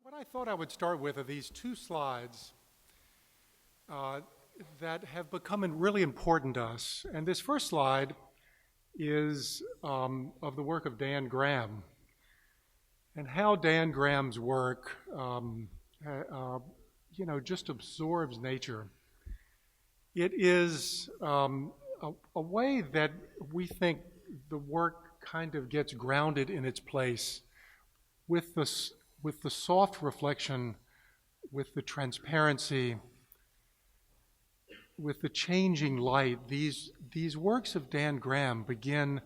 What I thought I would start with are these two slides that have become really important to us. And this first slide is of the work of Dan Graham, and how Dan Graham's work, just absorbs nature. It is a way that we think the work kind of gets grounded in its place with the soft reflection, with the transparency, with the changing light. These works of Dan Graham begin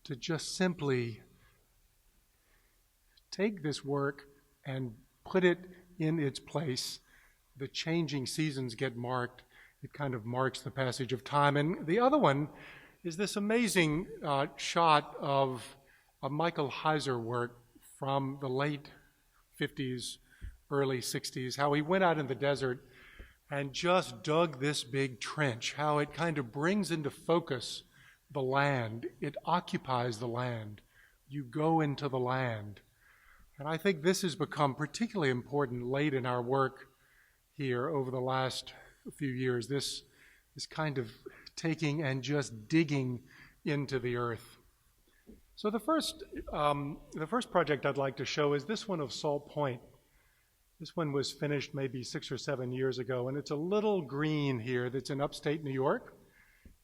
to just simply take this work and put it in its place. The changing seasons get marked. It kind of marks the passage of time. And the other one is this amazing shot of a Michael Heizer work from the late 50s, early 60s, how he went out in the desert and just dug this big trench, how it kind of brings into focus the land. It occupies the land. You go into the land. And I think this has become particularly important late in our work here over the last few years, this kind of taking and just digging into the earth. So the first project I'd like to show is this one of Salt Point. This one was finished maybe 6 or 7 years ago, and it's a little green here that's in upstate New York.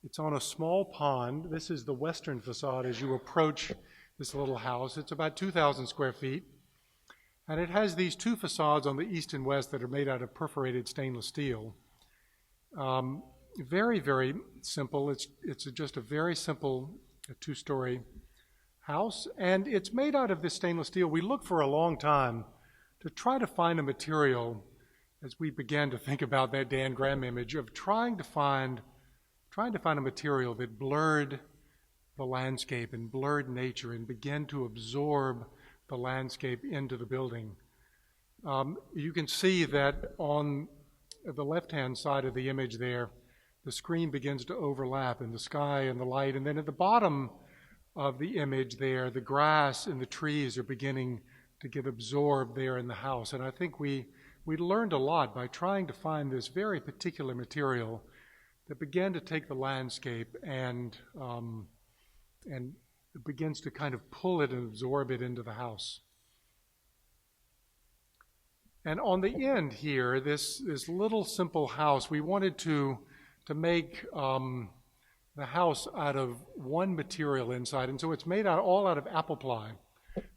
It's on a small pond. This is the western facade as you approach this little house. It's about 2,000 square feet, and it has these two facades on the east and west that are made out of perforated stainless steel. Very, very simple. It's just a very simple two-story house, and it's made out of this stainless steel. We looked for a long time to try to find a material, as we began to think about that Dan Graham image, of trying to find a material that blurred the landscape and blurred nature and began to absorb the landscape into the building. You can see that on the left-hand side of the image there, the screen begins to overlap in the sky and the light, and then at the bottom of the image there, the grass and the trees are beginning to get absorbed there in the house. And I think we learned a lot by trying to find this very particular material that began to take the landscape and it begins to kind of pull it and absorb it into the house. And on the end here, this little simple house, we wanted to make the house out of one material inside, and so it's made all out of apple ply,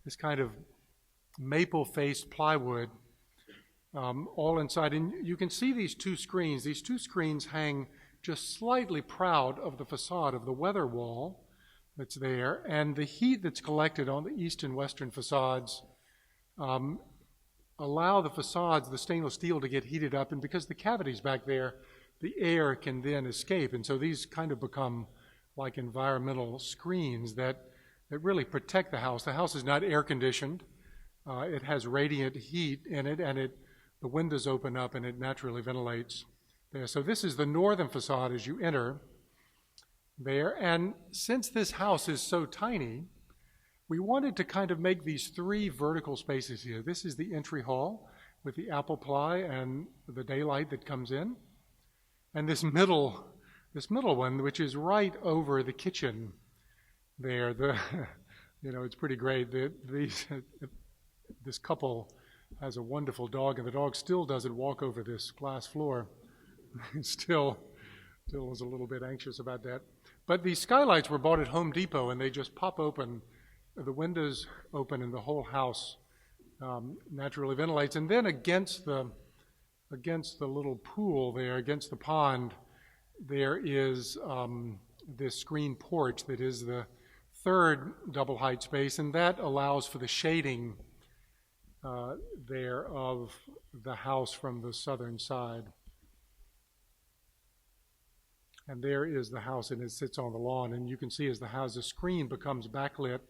this kind of maple-faced plywood, all inside. And you can see these two screens. These two screens hang just slightly proud of the facade of the weather wall that's there, and the heat that's collected on the east and western facades allow the facades, the stainless steel, to get heated up, and because the cavity's back there, the air can then escape. And so these kind of become like environmental screens that really protect the house. The house is not air conditioned. It has radiant heat in it, and the windows open up and it naturally ventilates there. So this is the northern facade as you enter there. And since this house is so tiny, we wanted to kind of make these three vertical spaces here. This is the entry hall with the apple ply and the daylight that comes in. And this middle one, which is right over the kitchen there, it's pretty great. This couple has a wonderful dog, and the dog still doesn't walk over this glass floor. still is a little bit anxious about that. But these skylights were bought at Home Depot, and they just pop open. The windows open, and the whole house naturally ventilates. And then against the little pool there, against the pond, there is this screen porch that is the third double height space, and that allows for the shading there of the house from the southern side. And there is the house, and it sits on the lawn, and you can see as the screen becomes backlit,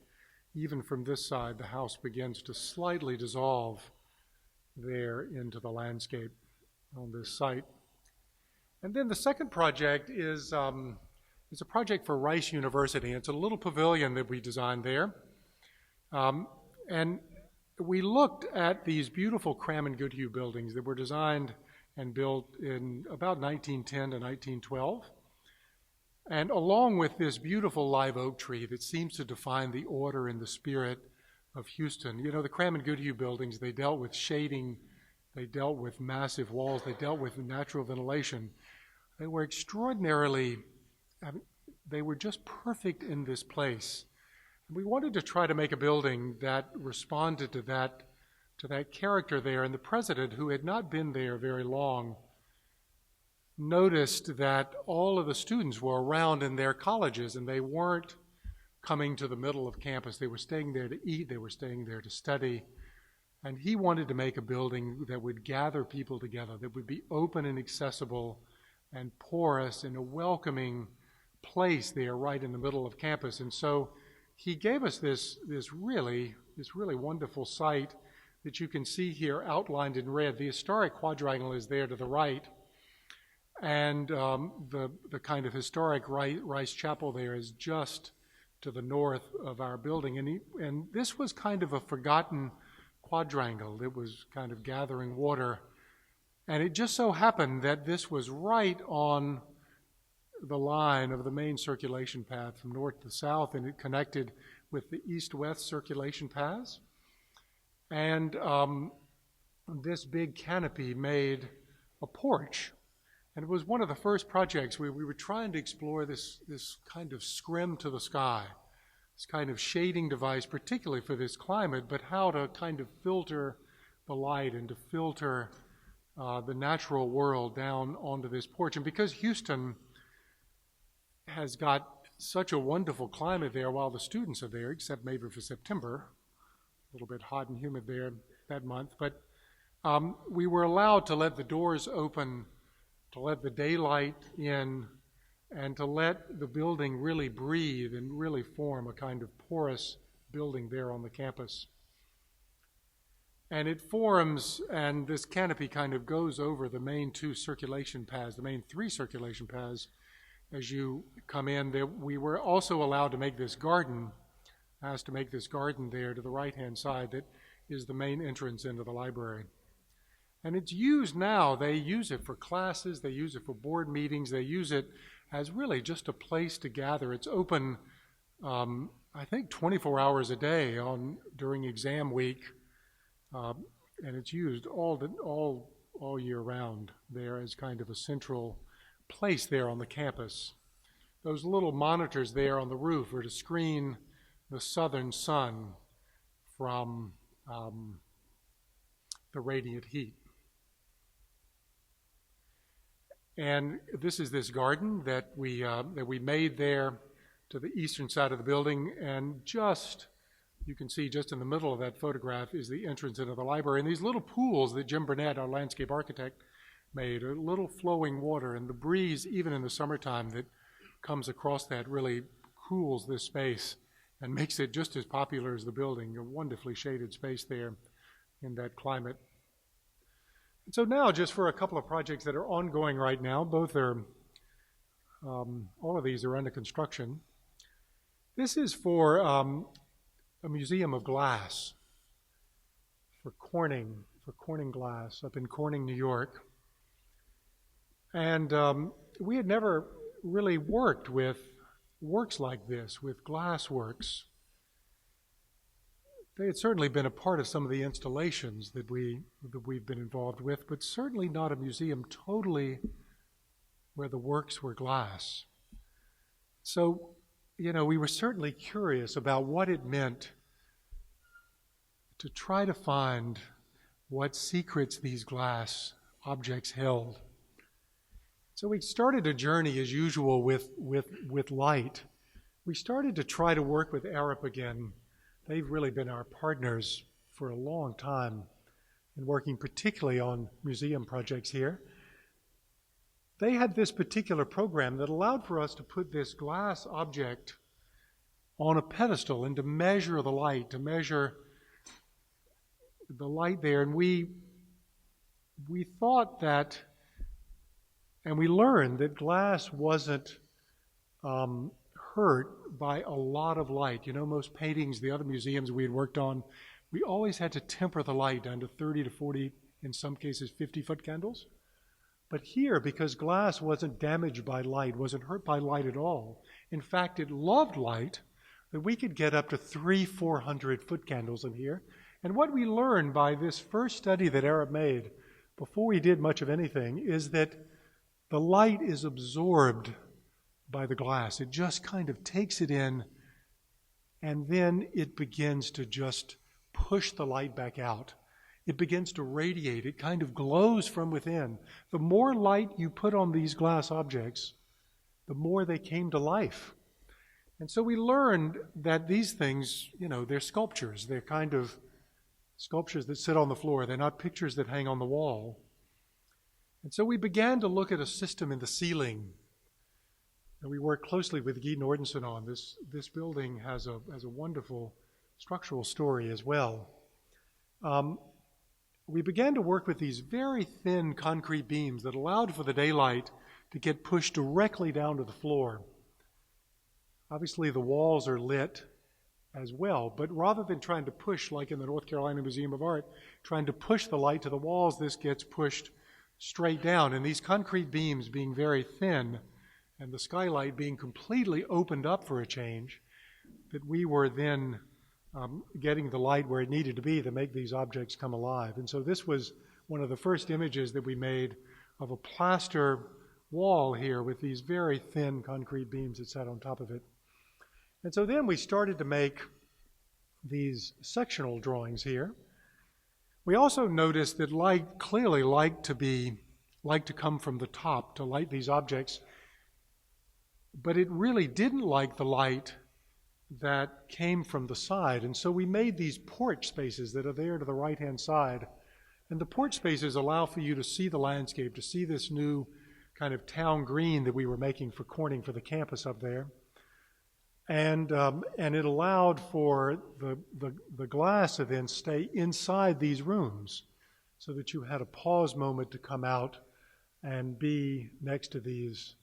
even from this side, the house begins to slightly dissolve there into the landscape on this site. And then the second project is a project for Rice University. It's a little pavilion that we designed there. And we looked at these beautiful Cram and Goodhue buildings that were designed and built in about 1910 to 1912. And along with this beautiful live oak tree that seems to define the order and the spirit of Houston, you know, the Cram and Goodhue buildings, they dealt with shading, they dealt with massive walls, they dealt with natural ventilation. They were extraordinarily, they were just perfect in this place. We wanted to try to make a building that responded to that character there. And the president, who had not been there very long, noticed that all of the students were around in their colleges, and they weren't coming to the middle of campus. They were staying there to eat, they were staying there to study. And he wanted to make a building that would gather people together, that would be open and accessible and porous in a welcoming place there right in the middle of campus. And so he gave us this really wonderful site that you can see here outlined in red. The historic quadrangle is there to the right, and the kind of historic Rice Chapel there is just to the north of our building. And this was kind of a forgotten quadrangle. It was kind of gathering water, and it just so happened that this was right on the line of the main circulation path from north to south, and it connected with the east-west circulation paths. And this big canopy made a porch. And it was one of the first projects where we were trying to explore this kind of scrim to the sky, this kind of shading device, particularly for this climate, but how to kind of filter the light and to filter the natural world down onto this porch. And because Houston has got such a wonderful climate there while the students are there, except maybe for September, a little bit hot and humid there that month, but we were allowed to let the doors open, to let the daylight in, and to let the building really breathe and really form a kind of porous building there on the campus. And it forms, and this canopy kind of goes over the main two circulation paths, the main three circulation paths. As you come in there, we were also allowed to make this garden, asked to make this garden there to the right-hand side that is the main entrance into the library. And it's used now. They use it for classes, they use it for board meetings, they use it as really just a place to gather. It's open, I think, 24 hours a day during exam week, and it's used all year round there as kind of a central place there on the campus. Those little monitors there on the roof are to screen the southern sun from the radiant heat. And this is this garden that we made there to the eastern side of the building, and you can see just in the middle of that photograph is the entrance into the library. And these little pools that Jim Burnett, our landscape architect, made, a little flowing water, and the breeze, even in the summertime, that comes across that really cools this space and makes it just as popular as the building, a wonderfully shaded space there in that climate. And so now, just for a couple of projects that are ongoing right now, all of these are under construction. This is for a museum of glass, for Corning Glass up in Corning, New York. And we had never really worked with works like this, with glass works. They had certainly been a part of some of the installations that we've been involved with, but certainly not a museum totally where the works were glass. So, we were certainly curious about what it meant to try to find what secrets these glass objects held. So we started a journey, as usual, with light. We started to try to work with Arup again. They've really been our partners for a long time in working particularly on museum projects here. They had this particular program that allowed for us to put this glass object on a pedestal and to measure the light, there. And we thought that, and we learned that glass wasn't hurt by a lot of light. Most paintings, the other museums we had worked on, we always had to temper the light down to 30 to 40, in some cases 50-foot candles. But here, because glass wasn't damaged by light, wasn't hurt by light at all, in fact, it loved light, that we could get up to 400 foot candles in here. And what we learned by this first study that Arab made, before we did much of anything, is that the light is absorbed by the glass. It just kind of takes it in, and then it begins to just push the light back out. It begins to radiate. It kind of glows from within. The more light you put on these glass objects, the more they came to life. And so we learned that these things, they're sculptures. They're kind of sculptures that sit on the floor. They're not pictures that hang on the wall. And so we began to look at a system in the ceiling that we worked closely with Guy Nordenson on. This building has a wonderful structural story as well. We began to work with these very thin concrete beams that allowed for the daylight to get pushed directly down to the floor. Obviously, the walls are lit as well, but rather than trying to push, like in the North Carolina Museum of Art, trying to push the light to the walls, this gets pushed straight down. And these concrete beams being very thin and the skylight being completely opened up for a change, that we were then getting the light where it needed to be to make these objects come alive. And so this was one of the first images that we made of a plaster wall here with these very thin concrete beams that sat on top of it. And so then we started to make these sectional drawings here. We also noticed that light clearly liked to come from the top to light these objects, but it really didn't like the light that came from the side. And so we made these porch spaces that are there to the right-hand side. And the porch spaces allow for you to see the landscape, to see this new kind of town green that we were making for Corning for the campus up there. And it allowed for the glass to then stay inside these rooms so that you had a pause moment to come out and be next to these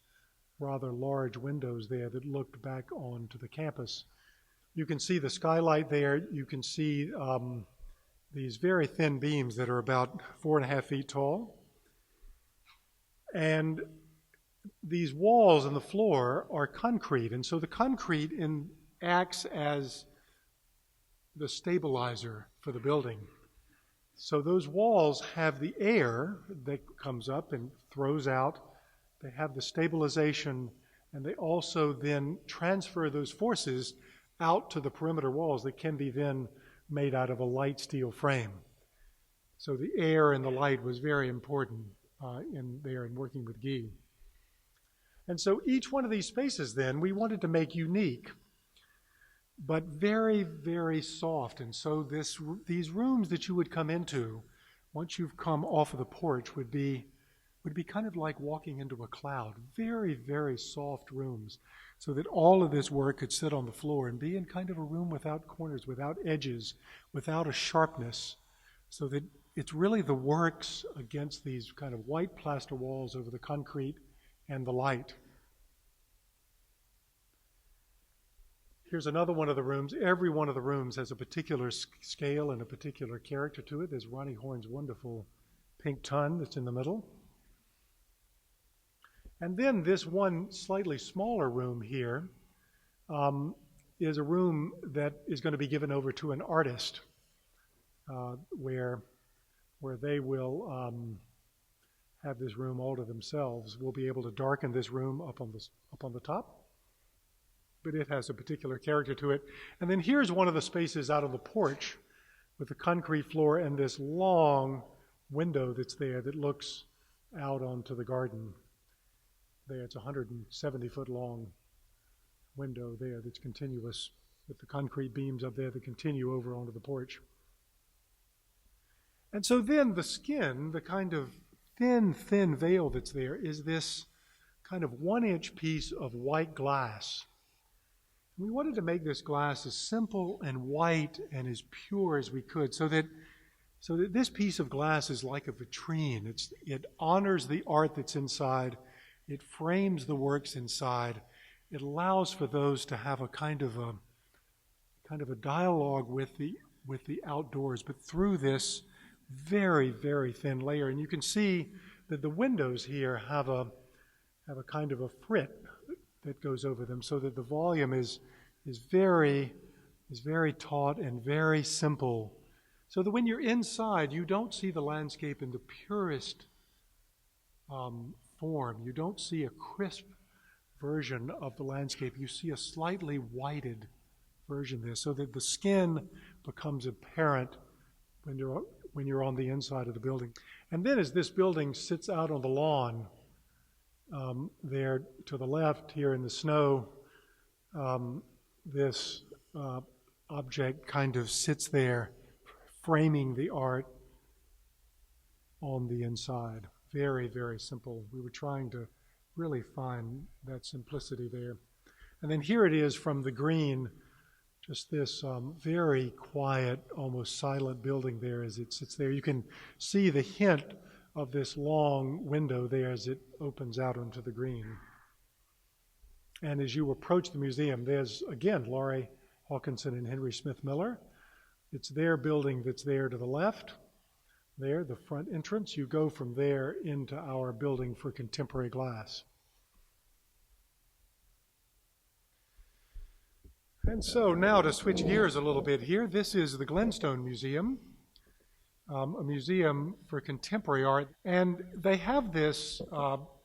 rather large windows there that looked back onto the campus. You can see the skylight there. You can see these very thin beams that are about 4.5 feet tall. And these walls and the floor are concrete. And so the concrete acts as the stabilizer for the building. So those walls have the air that comes up and throws out. They have the stabilization, and they also then transfer those forces out to the perimeter walls that can be then made out of a light steel frame. So the air and the light was very important in working with Guy. And so each one of these spaces then we wanted to make unique, but very, very soft. And so these rooms that you would come into, once you've come off of the porch, would be kind of like walking into a cloud. Very, very soft rooms, so that all of this work could sit on the floor and be in kind of a room without corners, without edges, without a sharpness, so that it's really the works against these kind of white plaster walls over the concrete and the light. Here's another one of the rooms. Every one of the rooms has a particular scale and a particular character to it. There's Ronnie Horn's wonderful pink tun that's in the middle. And then this one slightly smaller room here is a room that is going to be given over to an artist where they will have this room all to themselves. We'll be able to darken this room up on the top, but it has a particular character to it. And then here's one of the spaces out on the porch with the concrete floor and this long window that's there that looks out onto the garden. There, it's a 170-foot long window there that's continuous with the concrete beams up there that continue over onto the porch. And so then the skin, the kind of thin veil that's there, is this kind of 1-inch piece of white glass. We wanted to make this glass as simple and white and as pure as we could so that this piece of glass is like a vitrine. It honors the art that's inside. It frames the works inside. It allows for those to have a kind of a dialogue with the with the outdoors, but through this very, very thin layer. And you can see that the windows here have a kind of a frit that goes over them, so that the volume is very taut and very simple. So that when you're inside, you don't see the landscape in the purest form. You don't see a crisp version of the landscape. You see a slightly whited version there, so that the skin becomes apparent when you're on the inside of the building. And then as this building sits out on the lawn, there to the left here in the snow, this object kind of sits there, framing the art on the inside. Very, very simple. We were trying to really find that simplicity there. And then here it is from the green, just this very quiet, almost silent building there as it sits there. You can see the hint of this long window there as it opens out onto the green. And as you approach the museum, there's, again, Laurie Hawkinson and Henry Smith Miller. It's their building that's there to the left. There, the front entrance. You go from there into our building for contemporary glass. And so now to switch gears a little bit here, this is the Glenstone Museum, a museum for contemporary art. And they have this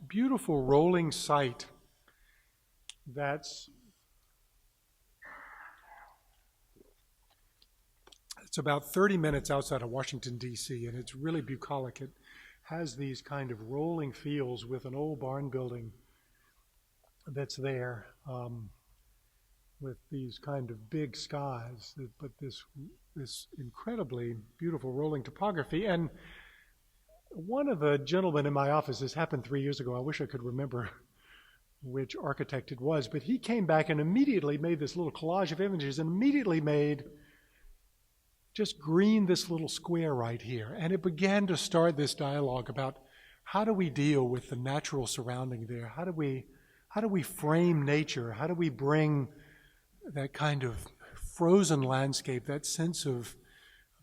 beautiful rolling site it's about 30 minutes outside of Washington, D.C., and it's really bucolic. It has these kind of rolling fields with an old barn building that's there, with these kind of big skies, but this incredibly beautiful rolling topography. And one of the gentlemen in my office, this happened 3 years ago, I wish I could remember which architect it was, but he came back and immediately made this little collage of images and immediately just greened this little square right here. And it began to start this dialogue about how do we deal with the natural surrounding there? How do we frame nature? How do we bring that kind of frozen landscape, that sense of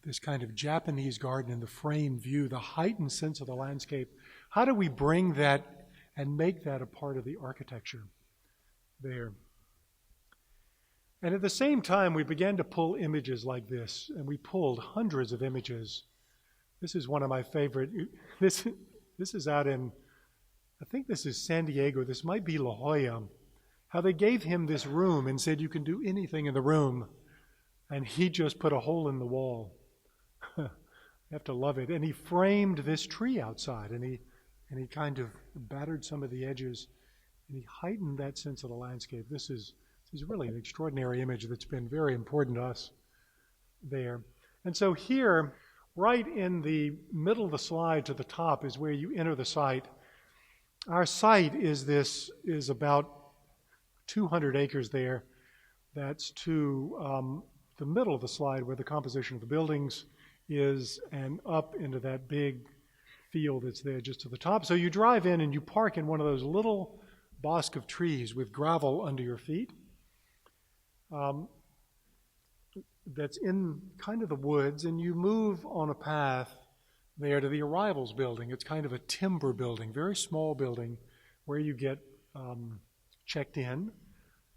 this kind of Japanese garden in the frame view, the heightened sense of the landscape? How do we bring that and make that a part of the architecture there? And at the same time, we began to pull images like this, and we pulled hundreds of images. This is one of my favorite. This is out in, I think this is San Diego. This might be La Jolla. How they gave him this room and said, you can do anything in the room. And he just put a hole in the wall. You have to love it. And he framed this tree outside, and he kind of battered some of the edges, and he heightened that sense of the landscape. This is really an extraordinary image that's been very important to us there. And so here, right in the middle of the slide to the top is where you enter the site. Our site is about 200 acres there. That's to the middle of the slide where the composition of the buildings is, and up into that big field that's there just to the top. So you drive in and you park in one of those little bosque of trees with gravel under your feet. That's in kind of the woods, and you move on a path there to the arrivals building. It's kind of a timber building, very small building, where you get checked in.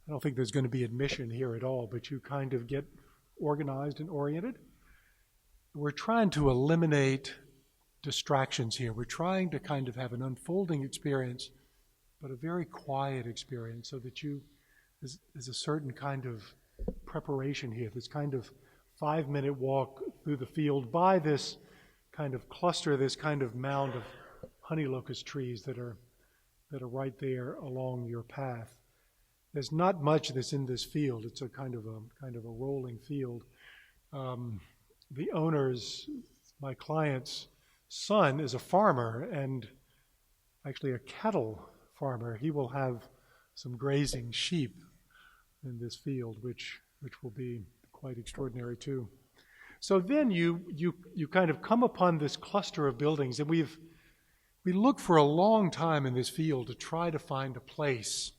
I don't think there's going to be admission here at all, but you kind of get organized and oriented. We're trying to eliminate distractions here. We're trying to kind of have an unfolding experience, but a very quiet experience, so that there's a certain kind of preparation here, this kind of 5-minute walk through the field by this kind of cluster, this kind of mound of honey locust trees that are right there along your path. There's not much that's in this field. It's a kind of a rolling field. The owner's, my client's son, is a farmer, and actually a cattle farmer. He will have some grazing sheep in this field, which will be quite extraordinary too. So then you kind of come upon this cluster of buildings, and we looked for a long time in this field to try to find a place,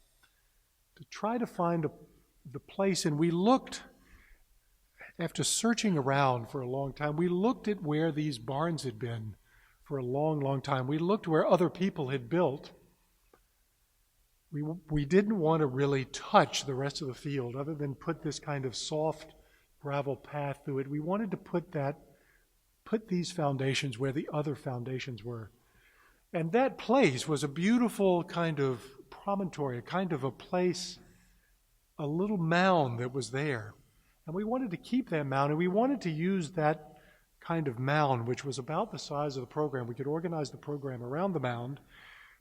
the place, and we looked after searching around for a long time, we looked at where these barns had been for a long, long time. We looked where other people had built. We didn't want to really touch the rest of the field other than put this kind of soft gravel path through it. We wanted to put these foundations where the other foundations were. And that place was a beautiful kind of promontory, a kind of a place, a little mound that was there. And we wanted to keep that mound, and we wanted to use that kind of mound, which was about the size of the program. We could organize the program around the mound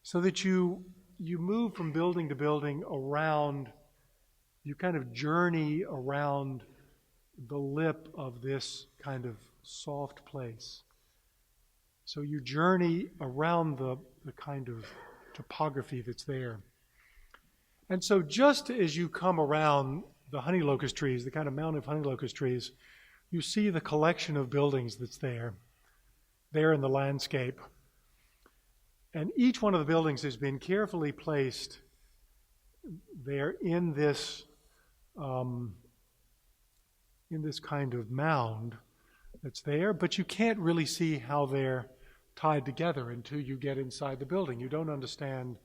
so that you move from building to building around, you kind of journey around the lip of this kind of soft place. So you journey around the kind of topography that's there. And so just as you come around the honey locust trees, the kind of mound of honey locust trees, you see the collection of buildings that's there in the landscape. And each one of the buildings has been carefully placed there in this kind of mound that's there, but you can't really see how they're tied together until you get inside the building. You don't understand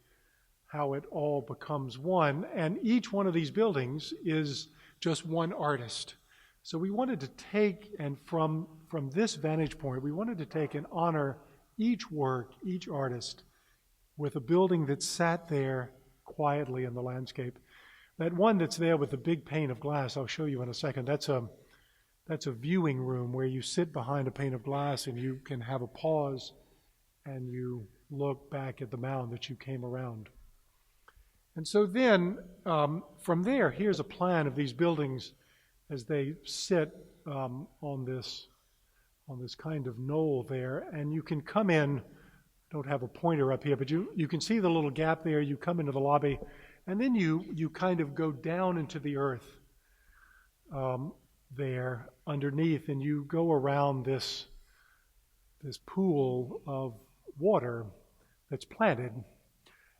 how it all becomes one, and each one of these buildings is just one artist. So we wanted to take, and from this vantage point, we wanted to take and honor each work, each artist, with a building that sat there quietly in the landscape. That one that's there with the big pane of glass, I'll show you in a second, that's a viewing room where you sit behind a pane of glass and you can have a pause and you look back at the mound that you came around. And so then, from there, here's a plan of these buildings as they sit on this kind of knoll there. And you can come in, I don't have a pointer up here, but you can see the little gap there. You come into the lobby, and then you kind of go down into the earth there underneath, and you go around this pool of water that's planted.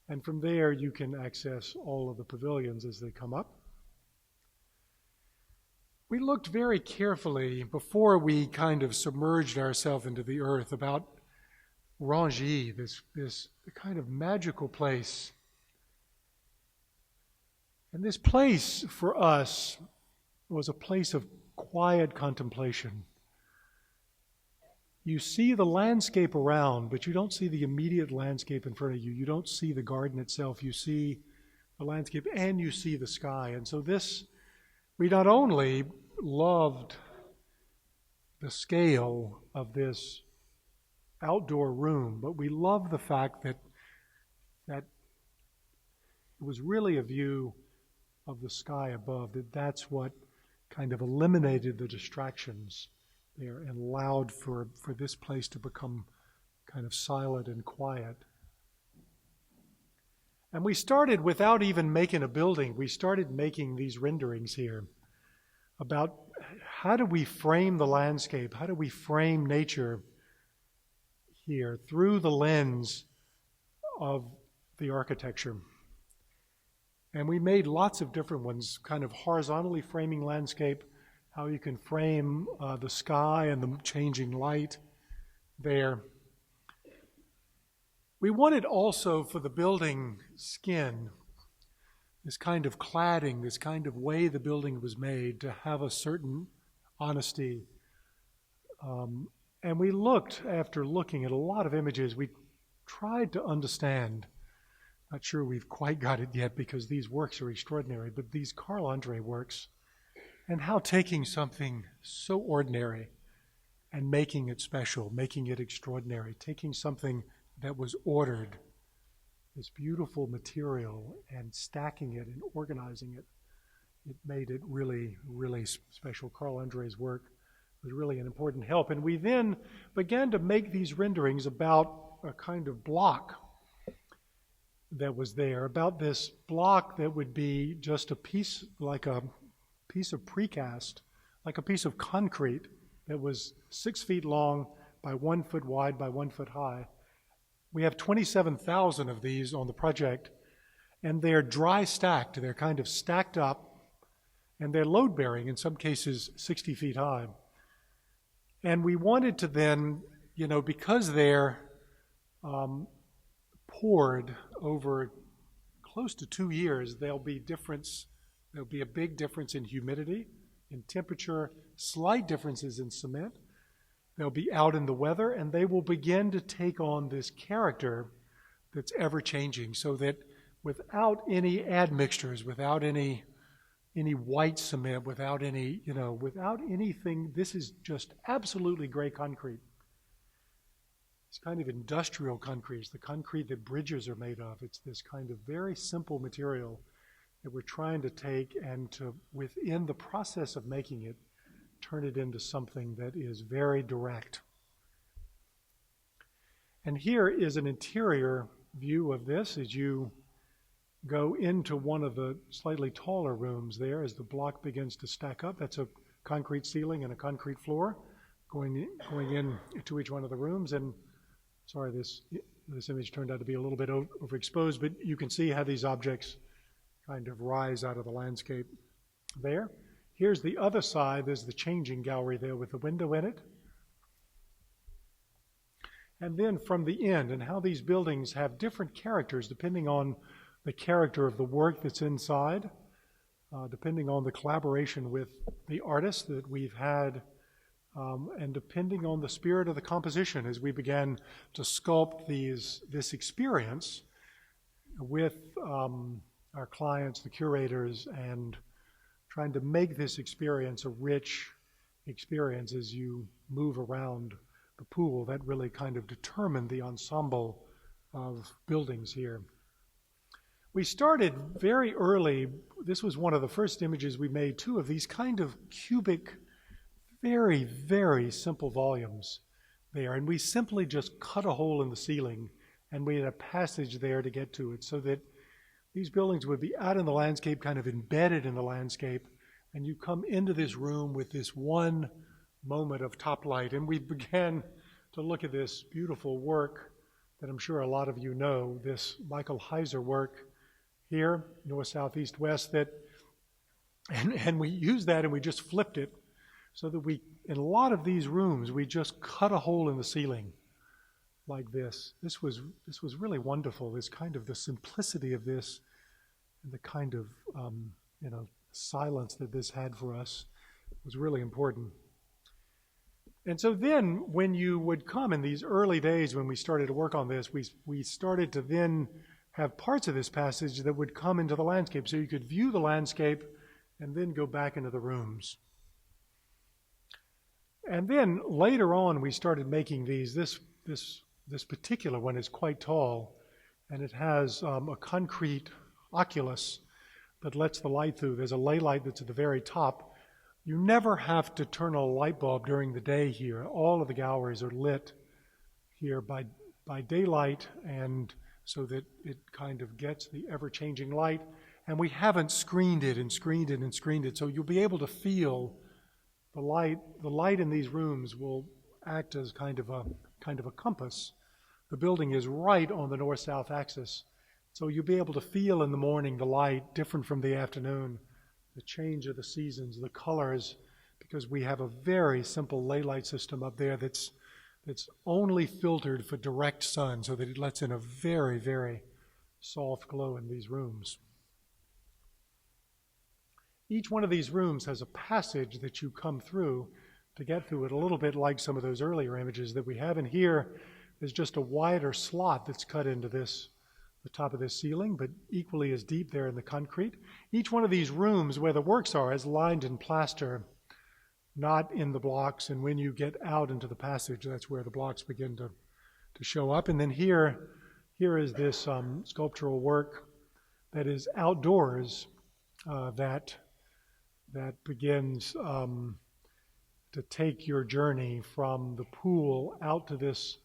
And from there, you can access all of the pavilions as they come up. We looked very carefully before we kind of submerged ourselves into the earth about Rangy, this kind of magical place. And this place for us was a place of quiet contemplation. You see the landscape around, but you don't see the immediate landscape in front of you. You don't see the garden itself. You see the landscape and you see the sky. And so we not only loved the scale of this outdoor room, but we loved the fact that it was really a view of the sky above, that's what kind of eliminated the distractions there and allowed for this place to become kind of silent and quiet. And we started without even making a building. We started making these renderings here about how do we frame the landscape? How do we frame nature here through the lens of the architecture? And we made lots of different ones, kind of horizontally framing landscape, how you can frame the sky and the changing light there. We wanted also for the building skin, this kind of cladding, this kind of way the building was made to have a certain honesty. And we looked, after looking at a lot of images, we tried to understand. Not sure we've quite got it yet because these works are extraordinary, but these Carl Andre works, and how taking something so ordinary and making it special, making it extraordinary, taking something that was ordered, this beautiful material, and stacking it and organizing it, it made it really, really special. Carl Andre's work was really an important help. And we then began to make these renderings about a kind of block that was there, about this block that would be just a piece, like a piece of precast, like a piece of concrete that was 6 feet long by 1 foot wide by 1 foot high. We have 27,000 of these on the project, and they're dry stacked. They're kind of stacked up, And they're load-bearing, in some cases 60 feet high. And we wanted to then, because they're poured over close to 2 years, there'll be a big difference in humidity, in temperature, slight differences in cement. They'll be out in the weather, and they will begin to take on this character that's ever-changing, so that without any admixtures, without any white cement, without anything, this is just absolutely gray concrete. It's kind of industrial concrete. It's the concrete that bridges are made of. It's this kind of very simple material that we're trying to take and to, within the process of making it, turn it into something that is very direct. And here is an interior view of this as you go into one of the slightly taller rooms there as the block begins to stack up. That's a concrete ceiling and a concrete floor going in to each one of the rooms. And sorry, this image turned out to be a little bit overexposed, but you can see how these objects kind of rise out of the landscape there. Here's the other side. There's the changing gallery there with the window in it. And then from the end, and how these buildings have different characters depending on the character of the work that's inside, depending on the collaboration with the artists that we've had, and depending on the spirit of the composition as we began to sculpt this experience with our clients, the curators, and trying to make this experience a rich experience as you move around the pool. That really kind of determined the ensemble of buildings here. We started very early. This was one of the first images we made, too, of these kind of cubic, very, very simple volumes there. And we simply just cut a hole in the ceiling, and we had a passage there to get to it, so that these buildings would be out in the landscape, kind of embedded in the landscape, and you come into this room with this one moment of top light. And we began to look at this beautiful work that I'm sure a lot of you know, this Michael Heizer work here, north, south, east, west, and we used that and we just flipped it so that in a lot of these rooms, we just cut a hole in the ceiling like this. This was really wonderful, this kind of the simplicity of this and the kind of, silence that this had for us was really important. And so then when you would come in these early days when we started to work on this, we started to then have parts of this passage that would come into the landscape. So you could view the landscape and then go back into the rooms. And then later on we started making these. This particular one is quite tall, and it has a concrete oculus that lets the light through. There's a ley light that's at the very top. You never have to turn a light bulb during the day here. All of the galleries are lit here by daylight, and so that it kind of gets the ever-changing light. And we haven't screened it and screened it and screened it, so you'll be able to feel the light. The light in these rooms will act as kind of a compass. The building is right on the north-south axis, so you'll be able to feel in the morning the light different from the afternoon, the change of the seasons, the colors, because we have a very simple ley light system up there that's only filtered for direct sun, so that it lets in a very, very soft glow in these rooms. Each one of these rooms has a passage that you come through to get through it, a little bit like some of those earlier images that we have. And here is just a wider slot that's cut into the top of this ceiling, but equally as deep there in the concrete. Each one of these rooms where the works are is lined in plaster, not in the blocks. And when you get out into the passage, that's where the blocks begin to show up. And then here is this sculptural work that is outdoors that begins to take your journey from the pool out to this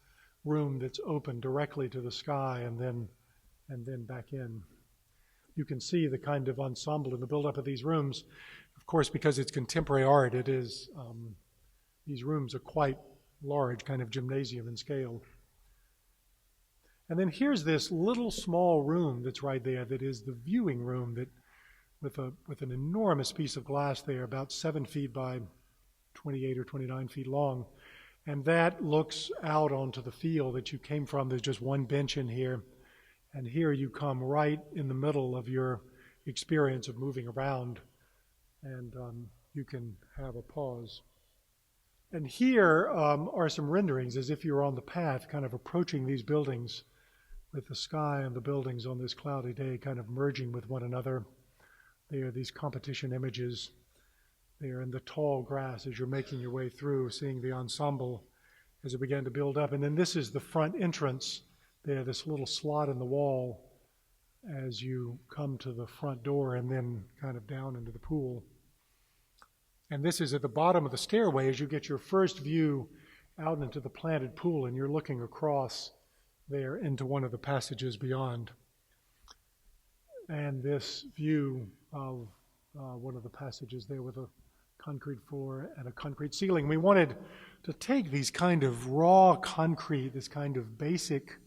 room that's open directly to the sky, and then back in. You can see the kind of ensemble in the buildup of these rooms. Of course, because it's contemporary art, it is, these rooms are quite large, kind of gymnasium in scale. And then here's this little small room that's right there that is the viewing room with an enormous piece of glass there, about 7 feet by 28 or 29 feet long. And that looks out onto the field that you came from. There's just one bench in here. And here you come right in the middle of your experience of moving around. And you can have a pause. And here are some renderings as if you're on the path, kind of approaching these buildings with the sky and the buildings on this cloudy day kind of merging with one another. There are these competition images there in the tall grass as you're making your way through, seeing the ensemble as it began to build up. And then this is the front entrance there, this little slot in the wall as you come to the front door and then kind of down into the pool. And this is at the bottom of the stairway as you get your first view out into the planted pool, and you're looking across there into one of the passages beyond. And this view of one of the passages there with a concrete floor and a concrete ceiling. We wanted to take these kind of raw concrete, this kind of basic,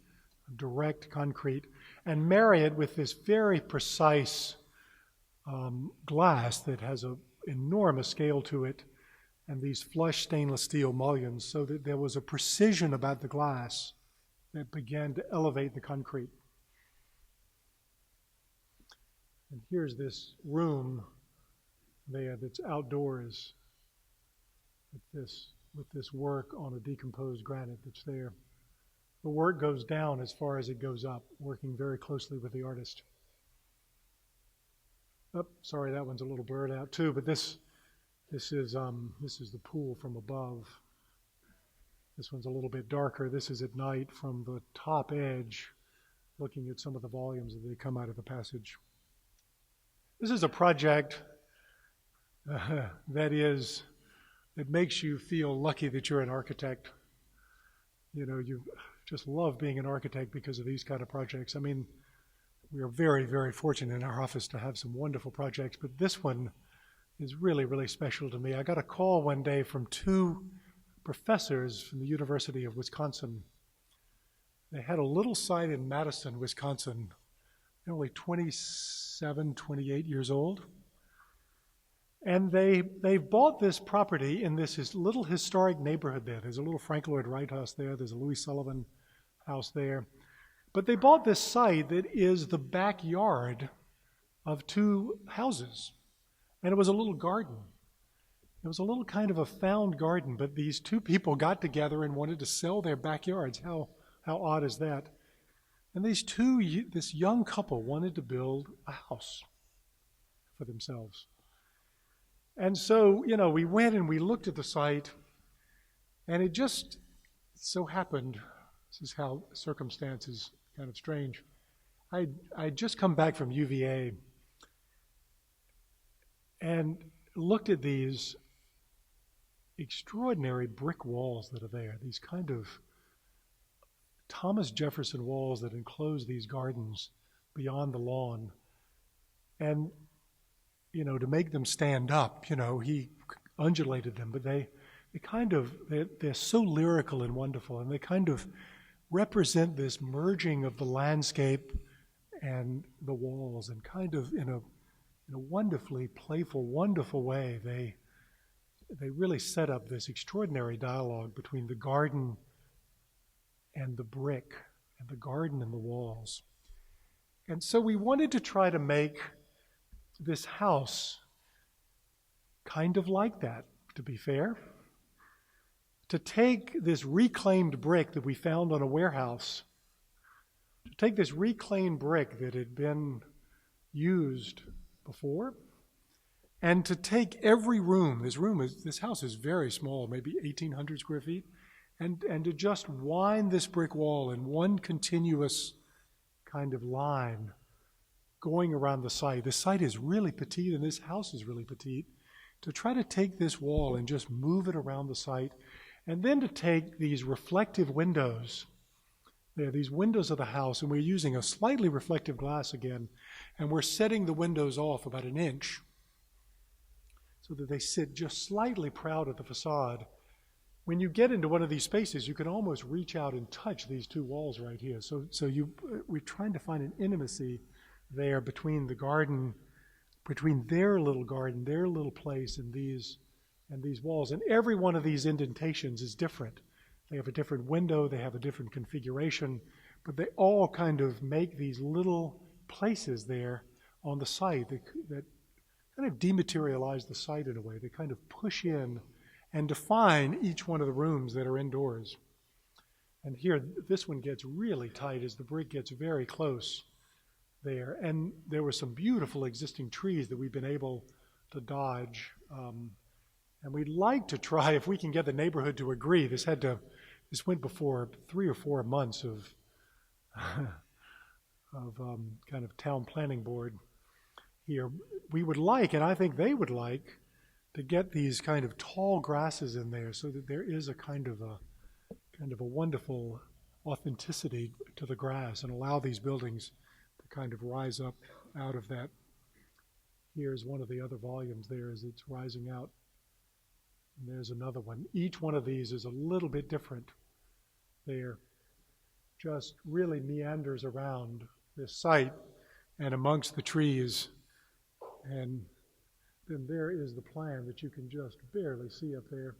direct concrete, and marry it with this very precise glass that has an enormous scale to it, and these flush stainless steel mullions, so that there was a precision about the glass that began to elevate the concrete. And here's this room there that's outdoors with this work on a decomposed granite that's there. The work goes down as far as it goes up, working very closely with the artist. Oh, sorry, that one's a little blurred out too, but this is the pool from above. This one's a little bit darker. This is at night from the top edge, looking at some of the volumes as they come out of the passage. This is a project that makes you feel lucky that you're an architect. You know, you just love being an architect because of these kind of projects. I mean, we are very, very fortunate in our office to have some wonderful projects, but this one is really, really special to me. I got a call one day from 2 professors from the University of Wisconsin. They had a little site in Madison, Wisconsin. They're only 27, 28 years old. And they bought this property in this little historic neighborhood there. There's a little Frank Lloyd Wright house there. There's a Louis Sullivan house there. But they bought this site that is the backyard of 2 houses. And it was a little garden. It was a little kind of a found garden, but these 2 people got together and wanted to sell their backyards. How odd is that? And this young couple wanted to build a house for themselves. And so, you know, we went and we looked at the site, and it just so happened, this is how circumstances kind of strange. I'd just come back from UVA and looked at these extraordinary brick walls that are there, these kind of Thomas Jefferson walls that enclose these gardens beyond the lawn. And, you know, to make them stand up, you know, he undulated them, but they're so lyrical and wonderful, and they kind of represent this merging of the landscape and the walls, and kind of in a wonderfully playful, wonderful way, they really set up this extraordinary dialogue between the garden and the brick, and the garden and the walls. And so we wanted to try to make this house kind of like that, to be fair. To take this reclaimed brick that we found on a warehouse, to take this reclaimed brick that had been used before, and to take every room, this house is very small, maybe 1,800 square feet, and to just wind this brick wall in one continuous kind of line going around the site. The site is really petite, and this house is really petite. To try to take this wall and just move it around the site, and then to take these reflective windows, these windows of the house, and we're using a slightly reflective glass again, and we're setting the windows off about 1 inch so that they sit just slightly proud of the facade. When you get into one of these spaces, you can almost reach out and touch these 2 walls right here. So we're trying to find an intimacy there between the garden between their little garden, their little place, and these walls. And every one of these indentations is different. They have a different window, they have a different configuration, but they all kind of make these little places there on the site that kind of dematerialize the site in a way. They kind of push in and define each one of the rooms that are indoors. And here, this one gets really tight as the brick gets very close there. And there were some beautiful existing trees that we've been able to dodge. And we'd like to try, if we can get the neighborhood to agree, this went before 3 or 4 months of kind of town planning board here. We would like, and I think they would like, to get these kind of tall grasses in there so that there is a kind of a wonderful authenticity to the grass and allow these buildings to kind of rise up out of that. Here's one of the other volumes there as it's rising out. And there's another one. Each one of these is a little bit different there. Just really meanders around this site and amongst the trees. And then there is the plan that you can just barely see up there.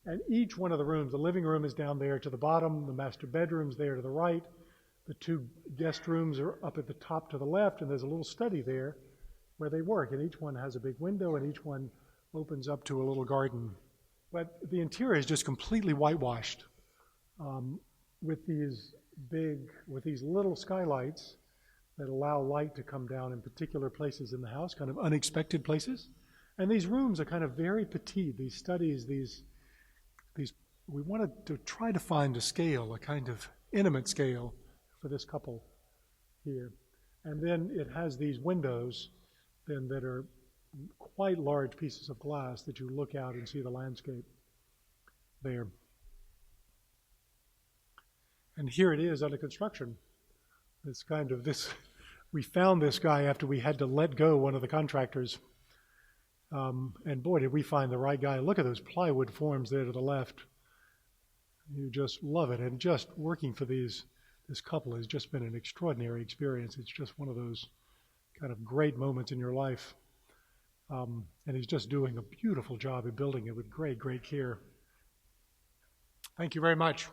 And each one of the rooms, the living room is down there to the bottom, the master bedroom's there to the right, the 2 guest rooms are up at the top to the left, and there's a little study there where they work. And each one has a big window, and each one opens up to a little garden. But the interior is just completely whitewashed with these little skylights that allow light to come down in particular places in the house, kind of unexpected places. And these rooms are kind of very petite. These studies, we wanted to try to find a scale, a kind of intimate scale for this couple here. And then it has these windows then that are quite large pieces of glass that you look out and see the landscape there. And here it is under construction. We found this guy after we had to let go one of the contractors. And boy, did we find the right guy. Look at those plywood forms there to the left. You just love it. And just working for this couple has just been an extraordinary experience. It's just one of those kind of great moments in your life. And he's just doing a beautiful job in building it with great, great care. Thank you very much.